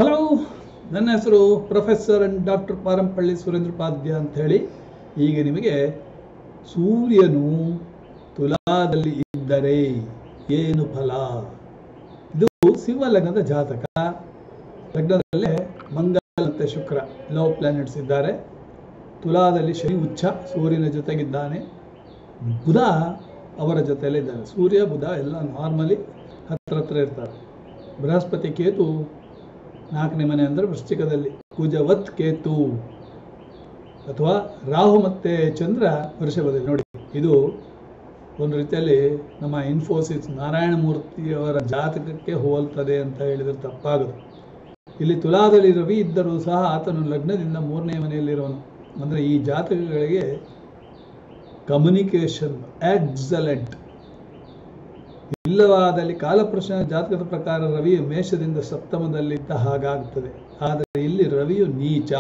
Hello, ನನ್ನ ಹೆಸರು professor and doctor Parampalli ಸುರೇಂದ್ರಪಾದ್ಯ ಅಂತ ಹೇಳಿ. ಈಗ ನಿಮಗೆ ಸೂರ್ಯನು ತುಲಾದಲ್ಲಿ ಇದ್ದರೆ ಏನು ಫಲ, ಇದು ಸಿಂಹ ಲಗ್ನದ ಜಾತಕ. ಲಗ್ನದಲ್ಲೇ ಮಂಗಳ ಮತ್ತು ಶುಕ್ರ ಲೋ ಪ್ಲಾನೆಟ್ಸ್ ಇದ್ದಾರೆ. ತುಲಾದಲ್ಲಿ ಶನಿ ಉಚ್ಚ ಸೂರ್ಯನ ಜೊತೆಗಿದ್ದಾನೆ. ಬುಧ ಅವರ ಜೊತೆಯಲ್ಲೇ ಇದ್ದಾನೆ. ಸೂರ್ಯ ಬುಧ ಎಲ್ಲ ನಾರ್ಮಲಿ ಹತ್ರ ಇರ್ತಾರೆ. ಬೃಹಸ್ಪತಿ ಕೇತು 4ನೇ ಮನೆ ಅಂದರೆ ವೃಶ್ಚಿಕದಲ್ಲಿ ಕುಜವತ್ ಕೇತು, ಅಥವಾ ರಾಹು ಮತ್ತು ಚಂದ್ರ ವೃಷಭದಲ್ಲಿ. ನೋಡಿ, ಇದು ಒಂದು ರೀತಿಯಲ್ಲಿ ನಮ್ಮ ಇನ್ಫೋಸಿಸ್ ನಾರಾಯಣ ಮೂರ್ತಿಯವರ ಜಾತಕಕ್ಕೆ ಹೋಲ್ತದೆ ಅಂತ ಹೇಳಿದರೆ ತಪ್ಪಾಗದು. ಇಲ್ಲಿ ತುಲಾದಲ್ಲಿ ರವಿ ಇದ್ದರೂ ಸಹ ಆತನು ಲಗ್ನದಿಂದ 3ನೇ ಮನೆಯಲ್ಲಿರೋನು. ಅಂದರೆ ಈ ಜಾತಕಗಳಿಗೆ ಕಮ್ಯುನಿಕೇಷನ್ ಎಕ್ಸಲೆಂಟ್. ಇಲ್ಲವಾದಲ್ಲಿ ಕಾಲಪ್ರಶ್ನೆ ಜಾತಕದ ಪ್ರಕಾರ ರವಿ ಮೇಷದಿಂದ ಸಪ್ತಮದಲ್ಲಿದ್ದ ಹಾಗಾಗುತ್ತದೆ. ಆದರೆ ಇಲ್ಲಿ ರವಿಯು ನೀಚ.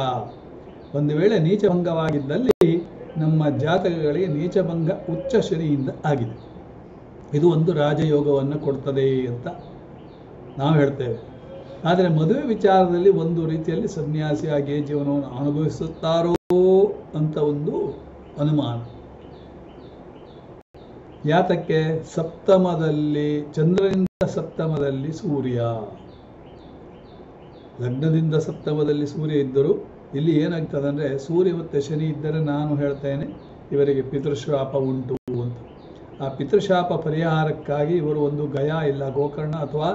ಒಂದು ವೇಳೆ ನೀಚಭಂಗವಾಗಿದ್ದಲ್ಲಿ ನಮ್ಮ ಜಾತಕಗಳಿಗೆ ನೀಚಭಂಗ ಉಚ್ಚ ಶನಿಯಿಂದ ಆಗಿದೆ. ಇದು ಒಂದು ರಾಜಯೋಗವನ್ನು ಕೊಡ್ತದೆ ಅಂತ ನಾವು ಹೇಳ್ತೇವೆ. ಆದರೆ ಮದುವೆ ವಿಚಾರದಲ್ಲಿ ಒಂದು ರೀತಿಯಲ್ಲಿ ಸನ್ಯಾಸಿಯಾಗಿಯೇ ಜೀವನವನ್ನು ಅನುಭವಿಸುತ್ತಾರೋ ಅಂತ ಒಂದು ಅನುಮಾನ. ಯಾತಕ್ಕೆ? ಸಪ್ತಮದಲ್ಲಿ ಚಂದ್ರನಿಂದ ಸಪ್ತಮದಲ್ಲಿ ಸೂರ್ಯ, ಲಗ್ನದಿಂದ ಸಪ್ತಮದಲ್ಲಿ ಸೂರ್ಯ ಇದ್ದರೂ ಇಲ್ಲಿ ಏನಾಗ್ತದೆ ಅಂದರೆ, ಸೂರ್ಯ ಮತ್ತು ಶನಿ ಇದ್ದರೆ ನಾನು ಹೇಳ್ತೇನೆ ಇವರಿಗೆ ಪಿತೃಶ್ರಾಪ ಉಂಟು ಅಂತ. ಆ ಪಿತೃಶಾಪ ಪರಿಹಾರಕ್ಕಾಗಿ ಇವರು ಒಂದು ಗಯಾ ಇಲ್ಲ ಗೋಕರ್ಣ ಅಥವಾ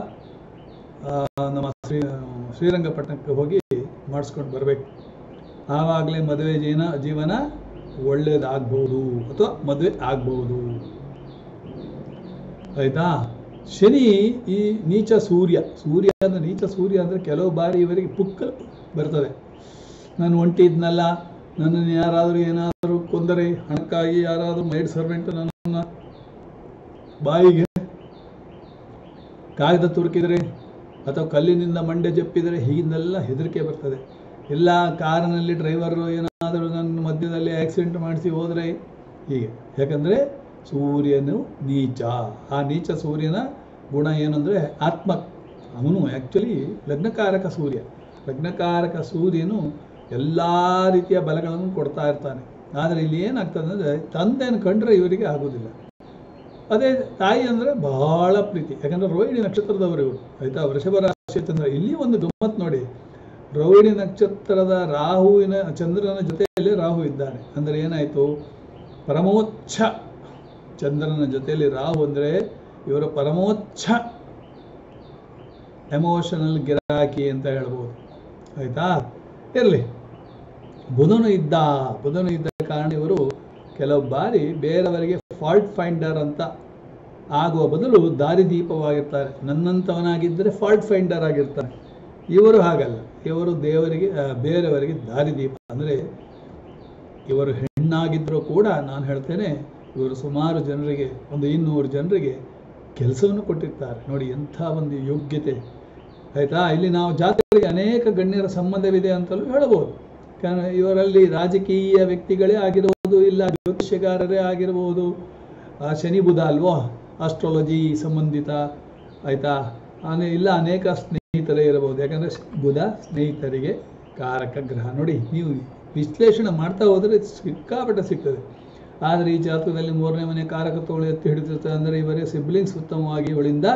ನಮ್ಮ ಶ್ರೀರಂಗಪಟ್ಟಣಕ್ಕೆ ಹೋಗಿ ಮಾಡಿಸ್ಕೊಂಡು ಬರಬೇಕು. ಆವಾಗಲೇ ಮದುವೆ ಜೀವನ ಒಳ್ಳೆಯದಾಗ್ಬೋದು ಅಥವಾ ಮದುವೆ ಆಗ್ಬೋದು. ಆಯಿತಾ? ಶನಿ ಈ ನೀಚ ಸೂರ್ಯ ಅಂದ್ರೆ ನೀಚ ಸೂರ್ಯ ಅಂದರೆ ಕೆಲವು ಬಾರಿ ಇವರಿಗೆ ಪುಕ್ಕಲು ಬರ್ತದೆ. ನಾನು ಒಂಟಿ ಇದ್ನಲ್ಲ, ನನ್ನನ್ನು ಯಾರಾದರೂ ಏನಾದರೂ ಕೊಂದರೆ, ಹಣಕ್ಕಾಗಿ ಯಾರಾದರೂ ಮೈಡ್ ಸರ್ವೆಂಟ್ ನನ್ನನ್ನು ಬಾಯಿಗೆ ಕಾಗದ ತುರುಕಿದರೆ ಅಥವಾ ಕಲ್ಲಿನಿಂದ ಮಂಡೆ ಜಪ್ಪಿದರೆ, ಹೀಗಿಂದೆಲ್ಲ ಹೆದರಿಕೆ ಬರ್ತದೆ. ಎಲ್ಲ ಕಾರಿನಲ್ಲಿ ಡ್ರೈವರು ಏನಾದರೂ ನನ್ನ ಮಧ್ಯದಲ್ಲಿ ಆಕ್ಸಿಡೆಂಟ್ ಮಾಡಿಸಿ ಹೋದರೆ ಹೀಗೆ. ಯಾಕಂದರೆ ಸೂರ್ಯನು ನೀಚ. ಆ ನೀಚ ಸೂರ್ಯನ ಗುಣ ಏನಂದರೆ ಆತ್ಮ. ಅವನು ಆ್ಯಕ್ಚುಲಿ ಲಗ್ನಕಾರಕ ಸೂರ್ಯ. ಲಗ್ನಕಾರಕ ಸೂರ್ಯನು ಎಲ್ಲ ರೀತಿಯ ಬಲಗಳನ್ನು ಕೊಡ್ತಾ ಇರ್ತಾನೆ. ಆದರೆ ಇಲ್ಲಿ ಏನಾಗ್ತದೆ ಅಂದರೆ, ತಂದೆಯನ್ನು ಕಂಡ್ರೆ ಇವರಿಗೆ ಆಗೋದಿಲ್ಲ. ಅದೇ ತಾಯಿ ಅಂದರೆ ಬಹಳ ಪ್ರೀತಿ. ಯಾಕಂದರೆ ರೋಹಿಣಿ ನಕ್ಷತ್ರದವರು ಇವರು. ಆಯಿತಾ? ವೃಷಭ ರಾಶಿ ಚಂದ್ರ. ಇಲ್ಲಿ ಒಂದು ಗಮ್ಮತ್ ನೋಡಿ, ರೋಹಿಣಿ ನಕ್ಷತ್ರದ ರಾಹುವಿನ ಚಂದ್ರನ ಜೊತೆಯಲ್ಲಿ ರಾಹು ಇದ್ದಾನೆ. ಅಂದರೆ ಏನಾಯಿತು? ಪರಮೋಚ್ಛ ಚಂದ್ರನ ಜೊತೆಯಲ್ಲಿ ರಾಹು ಅಂದರೆ ಇವರ ಪರಮೋಚ್ಛ ಎಮೋಷನಲ್ ಗಿರಾಕಿ ಅಂತ ಹೇಳ್ಬೋದು. ಆಯಿತಾ? ಇರಲಿ. ಬುಧನು ಇದ್ದ ಕಾರಣ ಇವರು ಕೆಲವು ಬಾರಿ ಬೇರೆಯವರಿಗೆ ಫಾಲ್ಟ್ ಫೈಂಡರ್ ಅಂತ ಆಗುವ ಬದಲು ದಾರಿದೀಪವಾಗಿರ್ತಾರೆ. ನನ್ನಂಥವನಾಗಿದ್ದರೆ ಫಾಲ್ಟ್ ಫೈಂಡರ್ ಆಗಿರ್ತಾನೆ. ಇವರು ಹಾಗಲ್ಲ. ಇವರು ಬೇರೆಯವರಿಗೆ ದಾರಿದೀಪ. ಅಂದರೆ ಇವರು ಹೆಣ್ಣಾಗಿದ್ದರೂ ಕೂಡ ನಾನು ಹೇಳ್ತೇನೆ, ಇವರು ಸುಮಾರು ಜನರಿಗೆ, ಒಂದು 200 ಜನರಿಗೆ ಕೆಲಸವನ್ನು ಕೊಟ್ಟಿರ್ತಾರೆ. ನೋಡಿ ಎಂಥ ಒಂದು ಯೋಗ್ಯತೆ. ಆಯಿತಾ? ಇಲ್ಲಿ ನಾವು ಜಾತಕರಿಗೆ ಅನೇಕ ಗಣ್ಯರ ಸಂಬಂಧವಿದೆ ಅಂತಲೂ ಹೇಳಬಹುದು. ಕಾರಣ ಇವರಲ್ಲಿ ರಾಜಕೀಯ ವ್ಯಕ್ತಿಗಳೇ ಆಗಿರಬಹುದು, ಇಲ್ಲ ಜ್ಯೋತಿಷ್ಯಗಾರರೇ ಆಗಿರಬಹುದು. ಶನಿ ಬುಧ ಅಲ್ವೋ, ಆಸ್ಟ್ರಾಲಜಿ ಸಂಬಂಧಿತ. ಆಯಿತಾ? ಇಲ್ಲ ಅನೇಕ ಸ್ನೇಹಿತರೇ ಇರಬಹುದು. ಯಾಕಂದರೆ ಬುಧ ಸ್ನೇಹಿತರಿಗೆ ಕಾರಕ ಗ್ರಹ. ನೋಡಿ, ನೀವು ವಿಶ್ಲೇಷಣೆ ಮಾಡ್ತಾ ಹೋದರೆ ಸಿಕ್ಕಾಪಟ್ಟೆ ಸಿಗ್ತದೆ. ಆದರೆ ಈ ಜಾತಕದಲ್ಲಿ 3ನೇ ಮನೆ ಕಾರಕತ್ವಗಳು ಎತ್ತಿ ಹಿಡಿದಿರ್ತದೆ. ಅಂದರೆ ಇವರೇ ಸಿಬ್ಲಿಂಗ್ಸ್ ಉತ್ತಮವಾಗಿ ಇವಳಿಂದ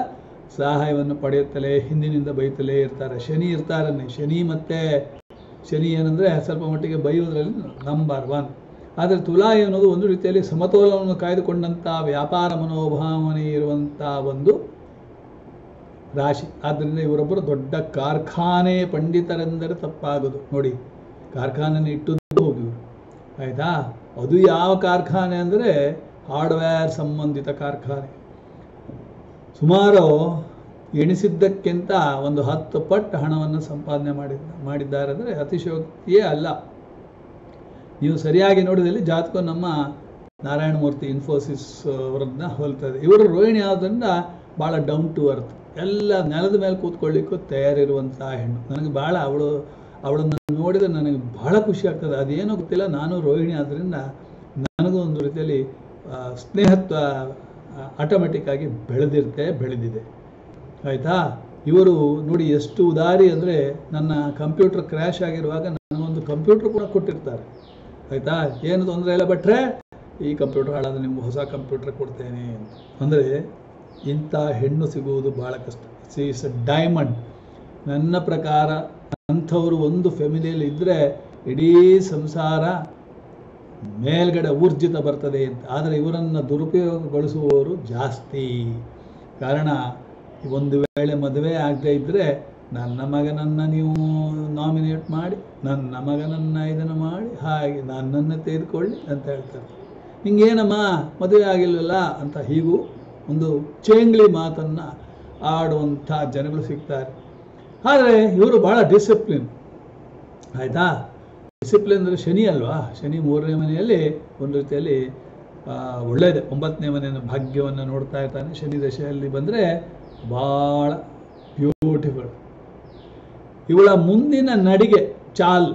ಸಹಾಯವನ್ನು ಪಡೆಯುತ್ತಲೇ ಹಿಂದಿನಿಂದ ಬೈತಲೇ ಇರ್ತಾರೆ. ಶನಿ ಇರ್ತಾರನ್ನೇ. ಶನಿ ಏನಂದರೆ ಸ್ವಲ್ಪ ಮಟ್ಟಿಗೆ ಬೈಯೋದ್ರಲ್ಲಿ ನಂಬರ್ 1. ಆದರೆ ತುಲಾ ಎನ್ನುವುದು ಒಂದು ರೀತಿಯಲ್ಲಿ ಸಮತೋಲನವನ್ನು ಕಾಯ್ದುಕೊಂಡಂಥ ವ್ಯಾಪಾರ ಮನೋಭಾವನೆ ಇರುವಂಥ ಒಂದು ರಾಶಿ. ಆದ್ದರಿಂದ ಇವರೊಬ್ಬರು ದೊಡ್ಡ ಕಾರ್ಖಾನೆ ಪಂಡಿತರೆಂದರೆ ತಪ್ಪಾಗೋದು. ನೋಡಿ, ಕಾರ್ಖಾನೆಯನ್ನು ಇಟ್ಟದ್ದು ಹೌದು ಇವರು. ಆಯಿತಾ? ಅದು ಯಾವ ಕಾರ್ಖಾನೆ ಅಂದರೆ ಹಾರ್ಡ್ವೇರ್ ಸಂಬಂಧಿತ ಕಾರ್ಖಾನೆ. ಸುಮಾರು ಎಣಿಸಿದ್ದಕ್ಕಿಂತ ಒಂದು 10 ಪಟ್ಟು ಹಣವನ್ನು ಸಂಪಾದನೆ ಮಾಡಿದ್ದಾರೆ. ಅಂದರೆ ಅತಿಶಯೋಕ್ತಿಯೇ ಅಲ್ಲ. ನೀವು ಸರಿಯಾಗಿ ನೋಡಿದಲ್ಲಿ ಜಾತಕ ನಮ್ಮ ನಾರಾಯಣ ಮೂರ್ತಿ ಇನ್ಫೋಸಿಸ್ ಅವರನ್ನ ಹೋಲ್ತದೆ. ಇವರು ರೋಹಿಣಿ ಆದ್ರಿಂದ ಭಾಳ ಡೌನ್ ಟು ಅರ್ತ್, ಎಲ್ಲ ನೆಲದ ಮೇಲೆ ಕೂತ್ಕೊಳ್ಳಿಕ್ಕೂ ತಯಾರಿರುವಂಥ ಹೆಣ್ಣು. ನನಗೆ ಭಾಳ ಅವಳನ್ನು ನೋಡಿದರೆ ನನಗೆ ಬಹಳ ಖುಷಿ ಆಗ್ತದೆ. ಅದೇನೋ ಗೊತ್ತಿಲ್ಲ, ನಾನು ರೋಹಿಣಿ ಆದ್ದರಿಂದ ನನಗೂ ಒಂದು ರೀತಿಯಲ್ಲಿ ಸ್ನೇಹತ್ವ ಆಟೋಮೆಟಿಕ್ಕಾಗಿ ಬೆಳೆದಿದೆ. ಆಯಿತಾ? ಇವರು ನೋಡಿ ಎಷ್ಟು ಉದಾರಿ ಅಂದರೆ, ನನ್ನ ಕಂಪ್ಯೂಟರ್ ಕ್ರ್ಯಾಶ್ ಆಗಿರುವಾಗ ನನಗೊಂದು ಕಂಪ್ಯೂಟರ್ ಕೂಡ ಕೊಟ್ಟಿರ್ತಾರೆ. ಆಯಿತಾ, ಏನು ತೊಂದರೆ ಇಲ್ಲ ಭಟ್ರೆ, ಈ ಕಂಪ್ಯೂಟರ್ ಹಾಳಾದ್ರೆ ನಿಮ್ಗೆ ಹೊಸ ಕಂಪ್ಯೂಟರ್ ಕೊಡ್ತೇನೆ ಅಂತ. ಅಂದರೆ ಇಂಥ ಹೆಣ್ಣು ಸಿಗುವುದು ಭಾಳ ಕಷ್ಟ. C is a diamond. ನನ್ನ ಪ್ರಕಾರ ಅಂಥವರು ಒಂದು ಫ್ಯಾಮಿಲಿಯಲ್ಲಿ ಇದ್ದರೆ ಇಡೀ ಸಂಸಾರ ಮೇಲ್ಗಡೆ ಊರ್ಜಿತ ಬರ್ತದೆ ಅಂತ. ಆದರೆ ಇವರನ್ನು ದುರುಪಯೋಗಗೊಳಿಸುವವರು ಜಾಸ್ತಿ. ಕಾರಣ, ಒಂದು ವೇಳೆ ಮದುವೆ ಆಗದೆ ಇದ್ದರೆ ನನ್ನ ಮಗನನ್ನು ನೀವು ನಾಮಿನೇಟ್ ಮಾಡಿ, ನನ್ನ ಮಗನನ್ನು ಇದನ್ನು ಮಾಡಿ, ಹಾಗೆ ನನ್ನನ್ನು ತೆಗೆದುಕೊಳ್ಳಿ ಅಂತ ಹೇಳ್ತಾರೆ. ಹಿಂಗೇನಮ್ಮ ಮದುವೆ ಆಗಿಲ್ವಲ್ಲ ಅಂತ ಹೀಗೂ ಒಂದು ಚೇಂಗ್ಲಿ ಮಾತನ್ನು ಆಡುವಂಥ ಜನಗಳು ಸಿಗ್ತಾರೆ. ಆದರೆ ಇವರು ಭಾಳ ಡಿಸಿಪ್ಲಿನ್. ಆಯಿತಾ, ಡಿಸಿಪ್ಲಿನ್ ಅಂದರೆ ಶನಿ ಅಲ್ವಾ, ಶನಿ 3ನೇ ಮನೆಯಲ್ಲಿ ಒಂದು ರೀತಿಯಲ್ಲಿ ಒಳ್ಳೆಯದೇ. 9ನೇ ಮನೆಯನ್ನು ಭಾಗ್ಯವನ್ನು ನೋಡ್ತಾ ಇರ್ತಾನೆ. ಶನಿ ದಶೆಯಲ್ಲಿ ಬಂದರೆ ಭಾಳ ಬ್ಯೂಟಿಫುಲ್. ಇವಳ ಮುಂದಿನ ನಡಿಗೆ ಚಾಲ್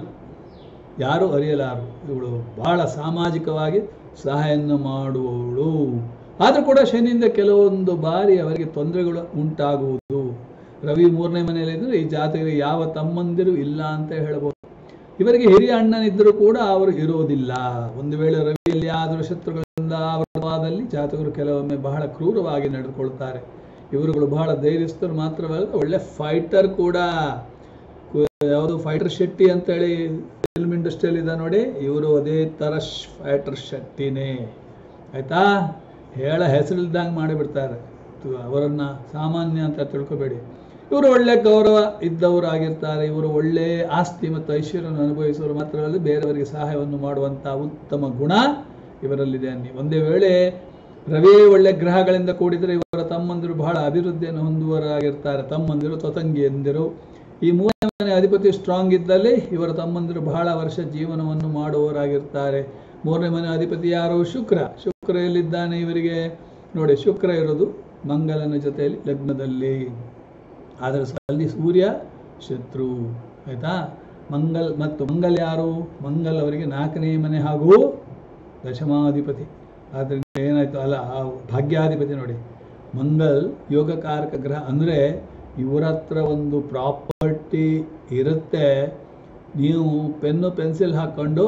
ಯಾರು ಅರಿಯಲಾರು. ಇವಳು ಭಾಳ ಸಾಮಾಜಿಕವಾಗಿ ಸಹಾಯವನ್ನು ಮಾಡುವವಳು. ಆದರೂ ಕೂಡ ಶನಿಯಿಂದ ಕೆಲವೊಂದು ಬಾರಿ ಅವರಿಗೆ ತೊಂದರೆಗಳು ಉಂಟಾಗುವುದು. ರವಿ 3ನೇ ಮನೆಯಲ್ಲಿದ್ದರೆ ಈ ಜಾತಕರಿಗೆ ಯಾವ ತಮ್ಮಂದಿರು ಇಲ್ಲ ಅಂತ ಹೇಳ್ಬೋದು. ಇವರಿಗೆ ಹಿರಿಯ ಅಣ್ಣನಿದ್ದರೂ ಕೂಡ ಅವರು ಇರೋದಿಲ್ಲ. ಒಂದು ವೇಳೆ ರವಿಯಲ್ಲಿ ಆದರೂ ಶತ್ರುಗಳಿಂದ ಆವೃತವಾದಲ್ಲಿ ಜಾತಕರು ಕೆಲವೊಮ್ಮೆ ಬಹಳ ಕ್ರೂರವಾಗಿ ನಡೆದುಕೊಳ್ತಾರೆ. ಇವರುಗಳು ಬಹಳ ಧೈರ್ಯಸ್ಥರು ಮಾತ್ರವಲ್ಲ, ಒಳ್ಳೆ ಫೈಟರ್ ಕೂಡ. ಯಾವುದು ಫೈಟರ್ ಶೆಟ್ಟಿ ಅಂತೇಳಿ ಫಿಲ್ಮ್ ಇಂಡಸ್ಟ್ರಿಯಲ್ಲಿ ಇದೆ ನೋಡಿ, ಇವರು ಅದೇ ಥರ ಫೈಟರ್ ಶೆಟ್ಟಿನೇ. ಆಯಿತಾ, ಹೇಳ ಹೆಸರಿಲ್ದಂಗೆ ಮಾಡಿಬಿಡ್ತಾರೆ. ಅವರನ್ನು ಸಾಮಾನ್ಯ ಅಂತ ತಿಳ್ಕೊಬೇಡಿ. ಇವರು ಒಳ್ಳೆ ಗೌರವ ಇದ್ದವರಾಗಿರ್ತಾರೆ. ಇವರು ಒಳ್ಳೆ ಆಸ್ತಿ ಮತ್ತು ಐಶ್ವರ್ಯವನ್ನು ಅನುಭವಿಸುವವರು ಮಾತ್ರವಲ್ಲ, ಬೇರೆಯವರಿಗೆ ಸಹಾಯವನ್ನು ಮಾಡುವಂಥ ಉತ್ತಮ ಗುಣ ಇವರಲ್ಲಿದೆ ಅನ್ನಿ. ಒಂದೇ ವೇಳೆ ರವಿ ಒಳ್ಳೆ ಗ್ರಹಗಳಿಂದ ಕೂಡಿದರೆ ಇವರ ತಮ್ಮಂದಿರು ಬಹಳ ಅಭಿವೃದ್ಧಿಯನ್ನು ಹೊಂದುವರಾಗಿರ್ತಾರೆ. ತಮ್ಮಂದಿರು ತಂಗಿಯಂದಿರು. ಈ 3ನೇ ಮನೆ ಅಧಿಪತಿ ಸ್ಟ್ರಾಂಗ್ ಇದ್ದಲ್ಲಿ ಇವರ ತಮ್ಮಂದಿರು ಬಹಳ ವರ್ಷ ಜೀವನವನ್ನು ಮಾಡುವವರಾಗಿರ್ತಾರೆ. 3ನೇ ಮನೆ ಅಧಿಪತಿ ಯಾರು? ಶುಕ್ರ. ಶುಕ್ರ ಎಲ್ಲಿದ್ದಾನೆ ಇವರಿಗೆ ನೋಡಿ, ಶುಕ್ರ ಇರೋದು ಮಂಗಲನ ಜೊತೆಯಲ್ಲಿ ಲಗ್ನದಲ್ಲಿ. ಆದರೆ ಅಲ್ಲಿ ಸೂರ್ಯ ಶತ್ರು. ಆಯಿತಾ, ಮಂಗಲ್ ಯಾರು? ಮಂಗಲ್ ಅವರಿಗೆ 4ನೇ ಮನೆ ಹಾಗೂ ದಶಮಾಧಿಪತಿ. ಆದ್ದರಿಂದ ಏನಾಯಿತು ಅಲ್ಲ, ಆ ಭಾಗ್ಯಾಧಿಪತಿ ನೋಡಿ. ಮಂಗಲ್ ಯೋಗಕಾರಕ ಗ್ರಹ. ಅಂದರೆ ಇವರ ಹತ್ರ ಒಂದು ಪ್ರಾಪರ್ಟಿ ಇರುತ್ತೆ. ನೀವು ಪೆನ್ನು ಪೆನ್ಸಿಲ್ ಹಾಕ್ಕೊಂಡು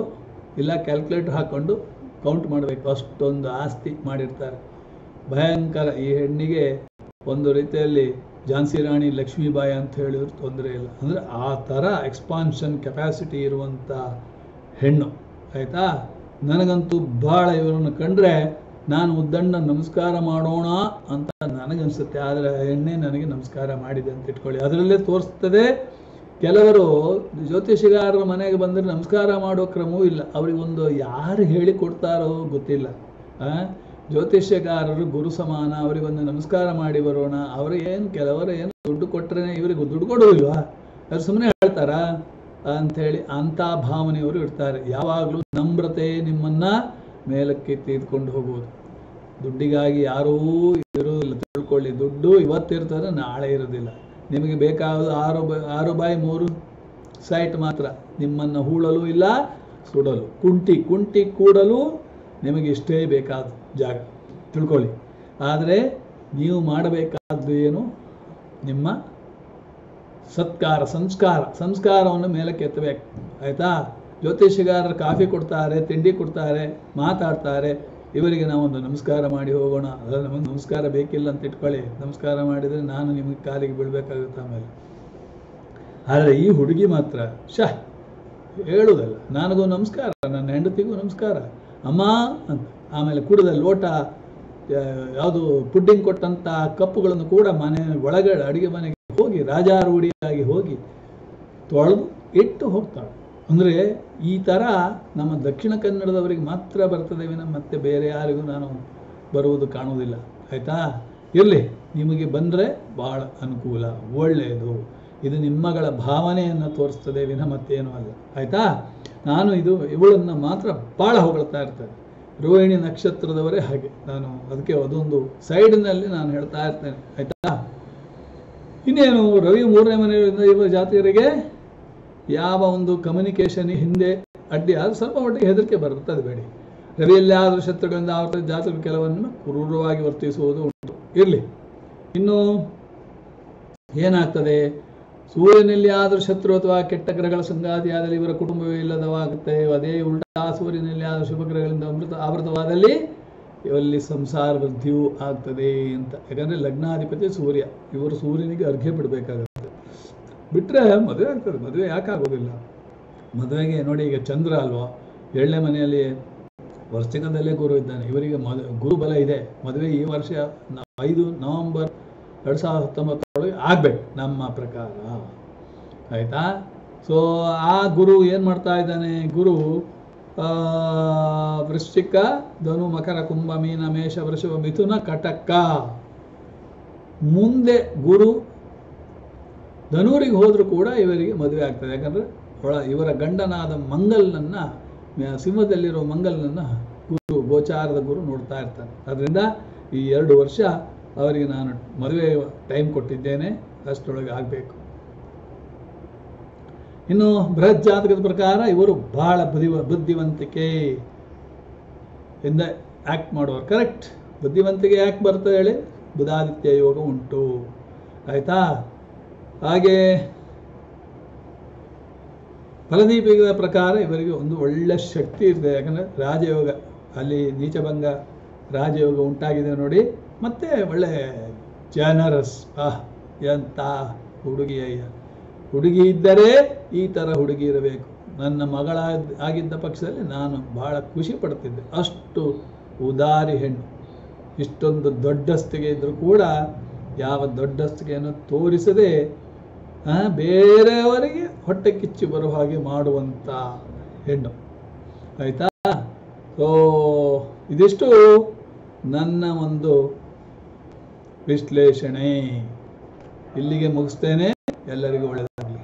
ಇಲ್ಲ ಕ್ಯಾಲ್ಕುಲೇಟರ್ ಹಾಕ್ಕೊಂಡು ಕೌಂಟ್ ಮಾಡಬೇಕು, ಅಷ್ಟೊಂದು ಆಸ್ತಿ ಮಾಡಿರ್ತಾರೆ. ಭಯಂಕರ. ಈ ಹೆಣ್ಣಿಗೆ ಒಂದು ರೀತಿಯಲ್ಲಿ ಝಾನ್ಸಿ ರಾಣಿ ಲಕ್ಷ್ಮೀಬಾಯಿ ಅಂತ ಹೇಳಿದ್ರು ತೊಂದರೆ ಇಲ್ಲ. ಅಂದರೆ ಆ ಥರ ಎಕ್ಸ್ಪಾನ್ಷನ್ ಕೆಪಾಸಿಟಿ ಇರುವಂಥ ಹೆಣ್ಣು. ಆಯಿತಾ, ನನಗಂತೂ ಭಾಳ ಇವರನ್ನು ಕಂಡ್ರೆ ನಾನು ಉದ್ದಂಡ ನಮಸ್ಕಾರ ಮಾಡೋಣ ಅಂತ ನನಗನ್ಸುತ್ತೆ. ಆದರೆ ಹೆಣ್ಣೆ ನನಗೆ ನಮಸ್ಕಾರ ಮಾಡಿದೆ ಅಂತ ಇಟ್ಕೊಳ್ಳಿ. ಅದರಲ್ಲೇ ತೋರಿಸ್ತದೆ. ಕೆಲವರು ಜ್ಯೋತಿಷಿಗಾರರ ಮನೆಗೆ ಬಂದರೆ ನಮಸ್ಕಾರ ಮಾಡೋ ಕ್ರಮವೂ ಇಲ್ಲ. ಅವರಿಗೊಂದು ಯಾರು ಹೇಳಿಕೊಡ್ತಾರೋ ಗೊತ್ತಿಲ್ಲ. ಜ್ಯೋತಿಷ್ಯಗಾರರು ಗುರು ಸಮಾನ, ಅವರಿಗೊಂದು ನಮಸ್ಕಾರ ಮಾಡಿ ಬರೋಣ. ಅವರಿಗೇನು ಕೆಲವರು ಏನು ದುಡ್ಡು ಕೊಟ್ಟರೆ ಇವರಿಗೆ ದುಡ್ಡು ಕೊಡೋದಿಲ್ವಾ, ಅವ್ರು ಸುಮ್ಮನೆ ಹೇಳ್ತಾರಾ ಅಂಥೇಳಿ ಅಂಥ ಭಾವನೆಯವರು ಇರ್ತಾರೆ. ಯಾವಾಗಲೂ ನಮ್ರತೆ ನಿಮ್ಮನ್ನು ಮೇಲಕ್ಕೆ ತೆಗೆದುಕೊಂಡು ಹೋಗುವುದು. ದುಡ್ಡಿಗಾಗಿ ಯಾರೂ ಇರೋದಿಲ್ಲ ತಿಳ್ಕೊಳ್ಳಿ. ದುಡ್ಡು ಇವತ್ತಿರ್ತದೆ, ನಾಳೆ ಇರೋದಿಲ್ಲ. ನಿಮಗೆ ಬೇಕಾದ 6x3 ಸೈಟ್ ಮಾತ್ರ. ನಿಮ್ಮನ್ನು ಹೂಳಲು ಇಲ್ಲ ಸುಡಲು. ಕುಂಟಿ ಕೂಡಲು ನಿಮಗೆ ಇಷ್ಟೇ ಬೇಕಾದ ಜಾಗ ತಿಳ್ಕೊಳ್ಳಿ. ಆದರೆ ನೀವು ಮಾಡಬೇಕಾದ್ದು ಏನು? ನಿಮ್ಮ ಸಂಸ್ಕಾರವನ್ನು ಮೇಲಕ್ಕೆ ಎತ್ತಬೇಕು. ಆಯಿತಾ, ಜ್ಯೋತಿಷಿಗಾರರು ಕಾಫಿ ಕೊಡ್ತಾರೆ, ತಿಂಡಿ ಕೊಡ್ತಾರೆ, ಮಾತಾಡ್ತಾರೆ. ಇವರಿಗೆ ನಾವೊಂದು ನಮಸ್ಕಾರ ಮಾಡಿ ಹೋಗೋಣ. ಅದರ ನಮಗೆ ನಮಸ್ಕಾರ ಬೇಕಿಲ್ಲ ಅಂತ ಇಟ್ಕೊಳ್ಳಿ. ನಮಸ್ಕಾರ ಮಾಡಿದರೆ ನಾನು ನಿಮಗೆ ಕಾಲಿಗೆ ಬೀಳಬೇಕಾಗುತ್ತೆ ಆಮೇಲೆ. ಆದರೆ ಈ ಹುಡುಗಿ ಮಾತ್ರ ಹೇಳುವುದಲ್ಲ, ನನಗೂ ನಮಸ್ಕಾರ, ನನ್ನ ಹೆಂಡತಿಗೂ ನಮಸ್ಕಾರ ಅಮ್ಮ ಅಂತ. ಆಮೇಲೆ ಕುಡಿದ ಲೋಟ, ಯಾವುದು ಪುಡ್ಡಿಂಗ್ ಕೊಟ್ಟಂಥ ಕಪ್ಪುಗಳನ್ನು ಕೂಡ ಮನೆ ಒಳಗಡೆ ಅಡುಗೆ ಮನೆಗೆ ಹೋಗಿ ರಾಜಾರೂಢಿಯಾಗಿ ಹೋಗಿ ತೊಳೆದು ಇಟ್ಟು ಹೋಗ್ತಾಳೆ. ಅಂದರೆ ಈ ಥರ ನಮ್ಮ ದಕ್ಷಿಣ ಕನ್ನಡದವರಿಗೆ ಮಾತ್ರ ಬರ್ತದೆ ವಿನ ಮತ್ತೆ ಬೇರೆ ಯಾರಿಗೂ ನಾನು ಬರುವುದು ಕಾಣುವುದಿಲ್ಲ. ಆಯಿತಾ, ಇರಲಿ, ನಿಮಗೆ ಬಂದರೆ ಭಾಳ ಅನುಕೂಲ, ಒಳ್ಳೆಯದು. ಇದು ನಿಮ್ಮಗಳ ಭಾವನೆಯನ್ನು ತೋರಿಸ್ತದೆ ವಿನ ಮತ್ತೇನೂ ಅಲ್ಲ. ಆಯಿತಾ, ನಾನು ಇವಳನ್ನು ಮಾತ್ರ ಭಾಳ ಹೊಗಳ್ತಾ ಇರ್ತೇನೆ. ರೋಹಿಣಿ ನಕ್ಷತ್ರದವರೇ ಹಾಗೆ. ನಾನು ಅದಕ್ಕೆ ಅದೊಂದು ಸೈಡ್ನಲ್ಲಿ ನಾನು ಹೇಳ್ತಾ ಇರ್ತೇನೆ. ಆಯಿತಾ, ಇನ್ನೇನು ರವಿ 3ನೇ ಮನೆಯಿಂದ ಇರುವ ಜಾತಿಯರಿಗೆ ಯಾವ ಒಂದು ಕಮ್ಯುನಿಕೇಷನ್ ಹಿಂದೆ ಅಡ್ಡಿ ಆದರೂ ಸ್ವಲ್ಪ ಮಟ್ಟಿಗೆ ಹೆದರಿಕೆ ಬರುತ್ತದೆ. ಬೇಡಿ, ರವಿಯಲ್ಲಿ ಆದರೂ ಶತ್ರುಗಳಿಂದ ಆವತ್ತ ಜಾತಕ ಕೆಲವನ್ನು ಕ್ರೂರವಾಗಿ ವರ್ತಿಸುವುದು ಉಂಟು. ಇರಲಿ. ಇನ್ನು ಏನಾಗ್ತದೆ? ಸೂರ್ಯನಲ್ಲಿ ಆದರೂ ಶತ್ರು ಅಥವಾ ಕೆಟ್ಟ ಗ್ರಹಗಳ ಸಂಗಾತಿಯಾದಲ್ಲಿ ಇವರ ಕುಟುಂಬವೇ ಇಲ್ಲದವಾಗುತ್ತೆ. ಅದೇ ಉಲ್ಟಾ ಸೂರ್ಯನಲ್ಲಿ ಆದರೂ ಶುಭ ಗ್ರಹಗಳಿಂದ ಆವೃತವಾದಲ್ಲಿ ಇವರಲ್ಲಿ ಸಂಸಾರ ವೃದ್ಧಿಯೂ ಆಗ್ತದೆ ಅಂತ. ಯಾಕಂದರೆ ಲಗ್ನಾಧಿಪತಿ ಸೂರ್ಯ, ಇವರು ಸೂರ್ಯನಿಗೆ ಅರ್ಘ್ಯ ಬಿಡಬೇಕಾಗುತ್ತೆ. ಬಿಟ್ಟರೆ ಮದುವೆ ಆಗ್ತದೆ. ಮದುವೆ ಯಾಕಾಗೋದಿಲ್ಲ? ಮದುವೆಗೆ ನೋಡಿ, ಈಗ ಚಂದ್ರ ಅಲ್ವಾ, 7ನೇ ಮನೆಯಲ್ಲಿ ವರ್ಷಕದಲ್ಲೇ ಗುರು ಇದ್ದಾನೆ. ಇವರಿಗೆ ಗುರು ಬಲ ಇದೆ. ಮದುವೆ ಈ ವರ್ಷ 5 ನವೆಂಬರ್ 2019 ಆಗ್ಬೇಕು ನಮ್ಮ ಪ್ರಕಾರ, ಆಯ್ತಾ? ಸೊ ಆ ಗುರು ಏನು ಮಾಡ್ತಾ ಇದ್ದಾನೆ? ಗುರು ವೃಶ್ಚಿಕ, ಧನು, ಮಕರ, ಕುಂಭ, ಮೀನ, ಮೇಷ, ವೃಷಭ, ಮಿಥುನ, ಕಟಕ. ಮುಂದೆ ಗುರು ಧನೂರಿಗೆ ಹೋದರೂ ಕೂಡ ಇವರಿಗೆ ಮದುವೆ ಆಗ್ತದೆ. ಯಾಕಂದರೆ ಇವರ ಗಂಡನಾದ ಮಂಗಲ್ನನ್ನು, ಸಿಂಹದಲ್ಲಿರೋ ಮಂಗಲ್ನನ್ನು ಗುರು, ಗೋಚಾರದ ಗುರು ನೋಡ್ತಾ ಇರ್ತಾನೆ. ಅದರಿಂದ ಈ 2 ವರ್ಷ ಅವರಿಗೆ ನಾನು ಮದುವೆ ಟೈಮ್ ಕೊಟ್ಟಿದ್ದೇನೆ, ಅಷ್ಟರೊಳಗೆ ಆಗಬೇಕು. ಇನ್ನು ಬೃಹತ್ ಜಾತಕದ ಪ್ರಕಾರ ಇವರು ಬಹಳ ಬುದ್ಧಿವಂತಿಕೆ ಇಂದ ಆ್ಯಕ್ಟ್ ಮಾಡೋರು. ಕರೆಕ್ಟ್. ಬುದ್ಧಿವಂತಿಕೆ ಯಾಕೆ ಬರ್ತದೆ ಹೇಳಿ? ಬುಧಾದಿತ್ಯ ಯೋಗ ಉಂಟು, ಆಯಿತಾ? ಹಾಗೆ ಫಲದೀಪಿಕದ ಪ್ರಕಾರ ಇವರಿಗೆ ಒಂದು ಒಳ್ಳೆ ಶಕ್ತಿ ಇರ್ತದೆ. ಯಾಕಂದರೆ ರಾಜಯೋಗ, ಅಲ್ಲಿ ನೀಚಭಂಗ ರಾಜಯೋಗ ಉಂಟಾಗಿದೆ ನೋಡಿ. ಮತ್ತು ಒಳ್ಳೆ ಜನರಸ್. ಎಂಥ ಹುಡುಗಿಯಯ್ಯ! ಹುಡುಗಿ ಇದ್ದರೆ ಈ ಥರ ಹುಡುಗಿ ಇರಬೇಕು. ನನ್ನ ಮಗಳ ಆಗಿದ್ದ ಪಕ್ಷದಲ್ಲಿ ನಾನು ಬಹಳ ಖುಷಿ ಪಡ್ತಿದ್ದೆ. ಅಷ್ಟು ಉದಾರಿ ಹೆಣ್ಣು. ಇಷ್ಟೊಂದು ದೊಡ್ಡಸ್ತಿಗೆ ಇದ್ದರೂ ಕೂಡ ಯಾವ ದೊಡ್ಡಸ್ತಿಗೆಯನ್ನು ತೋರಿಸದೆ ಬೇರೆಯವರಿಗೆ ಹೊಟ್ಟೆ ಕಿಚ್ಚಿ ಬರೋ ಹಾಗೆ ಮಾಡುವಂಥ ಹೆಣ್ಣು, ಆಯಿತಾ? ಸೊ ಇದಿಷ್ಟು ನನ್ನ ಒಂದು ವಿಶ್ಲೇಷಣೆ. ಇಲ್ಲಿಗೆ ಮುಗಿಸ್ತೇನೆ. ಎಲ್ಲರಿಗೂ ಒಳ್ಳೆಯದಾಗಲಿ.